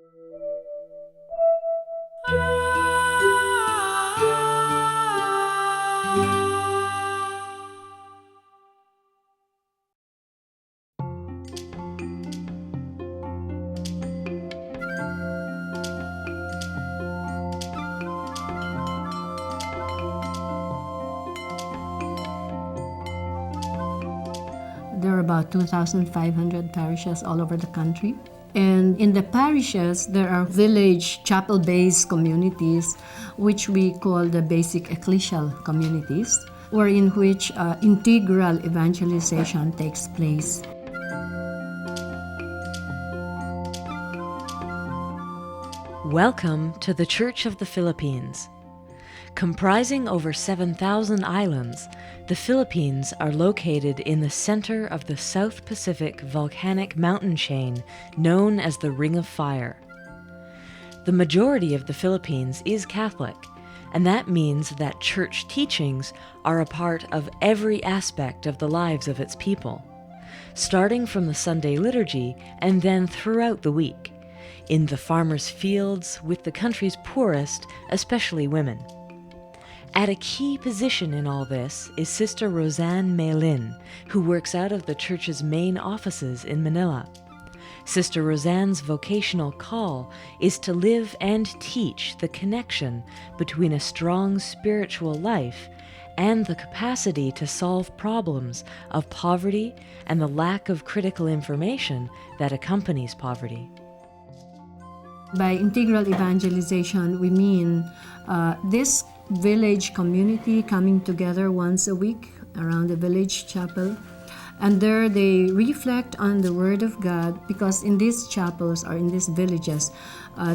There are about 2,500 parishes all over the country. And in the parishes, there are village chapel-based communities, which we call the basic ecclesial communities, or in which integral evangelization takes place. Welcome to the Church of the Philippines. Comprising over 7,000 islands, the Philippines are located in the center of the South Pacific volcanic mountain chain known as the Ring of Fire. The majority of the Philippines is Catholic, and that means that church teachings are a part of every aspect of the lives of its people, starting from the Sunday liturgy and then throughout the week, in the farmers' fields with the country's poorest, especially women. At a key position in all this is Sister Roseanne Maylin, who works out of the church's main offices in Manila. Sister Roseanne's vocational call is to live and teach the connection between a strong spiritual life and the capacity to solve problems of poverty and the lack of critical information that accompanies poverty. By integral evangelization, we mean this village community coming together once a week around the village chapel, and there they reflect on the Word of God, because in these chapels or in these villages,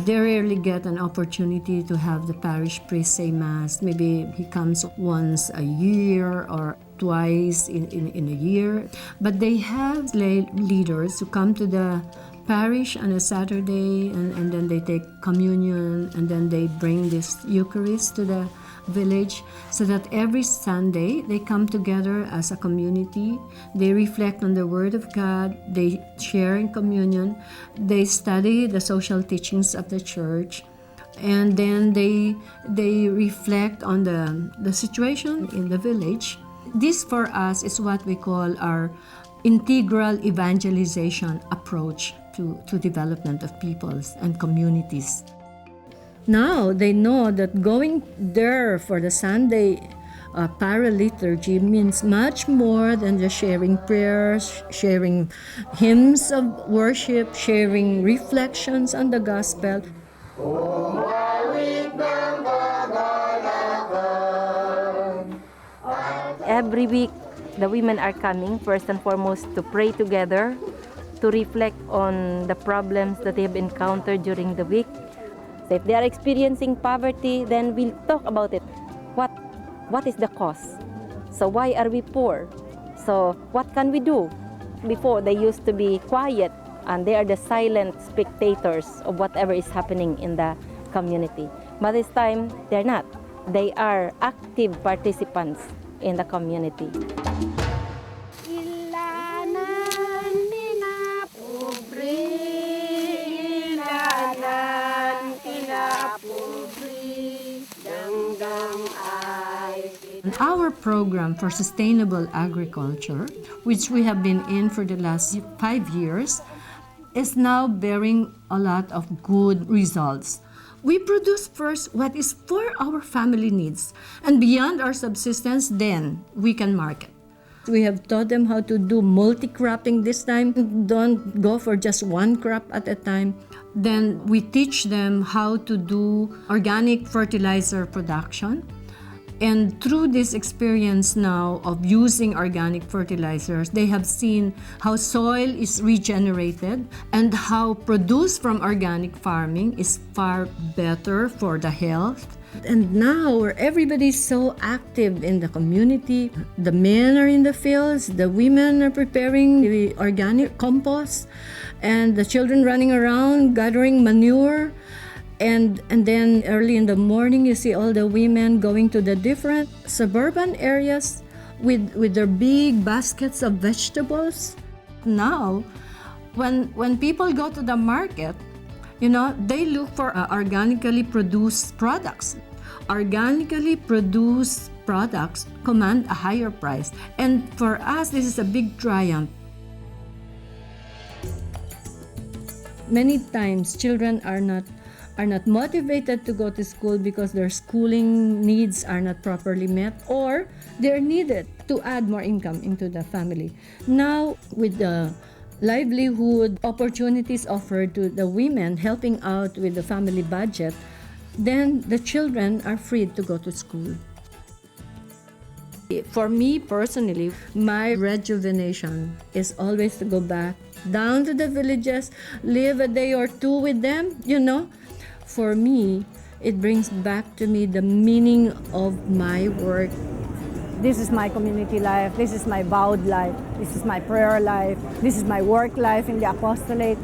they rarely get an opportunity to have the parish priest say Mass. Maybe he comes once a year or twice in a year, but they have lay leaders who come to the parish on a Saturday, and then they take communion, and then they bring this Eucharist to the village, so that every Sunday they come together as a community. They reflect on the Word of God, they share in communion, they study the social teachings of the church, and then they reflect on the situation in the village. This for us is what we call our integral evangelization approach to development of peoples and communities. Now they know that going there for the Sunday paraliturgy means much more than just sharing prayers, sharing hymns of worship, sharing reflections on the gospel. Every week, the women are coming first and foremost to pray together, to reflect on the problems that they have encountered during the week. So if they are experiencing poverty, then we'll talk about it. What is the cause? So why are we poor? So what can we do? Before, they used to be quiet, and they are the silent spectators of whatever is happening in the community. But this time, they're not. They are active participants in the community. Our program for sustainable agriculture, which we have been in for the last 5 years, is now bearing a lot of good results. We produce first what is for our family needs, and beyond our subsistence, then we can market. We have taught them how to do multi-cropping this time. Don't go for just one crop at a time. Then we teach them how to do organic fertilizer production. And through this experience now of using organic fertilizers, they have seen how soil is regenerated and how produce from organic farming is far better for the health. And now where everybody is so active in the community, the men are in the fields, the women are preparing the organic compost, and the children running around gathering manure. And then early in the morning, you see all the women going to the different suburban areas with their big baskets of vegetables. Now, when people go to the market, You know, they look for organically produced products. Organically produced products command a higher price. And for us, this is a big triumph. Many times, children are not motivated to go to school because their schooling needs are not properly met, or they're needed to add more income into the family. Now, with the livelihood opportunities offered to the women helping out with the family budget, then the children are freed to go to school. For me personally, my rejuvenation is always to go back down to the villages, live a day or two with them, you know. For me, it brings back to me the meaning of my work. This is my community life, this is my vowed life, this is my prayer life, this is my work life in the apostolate.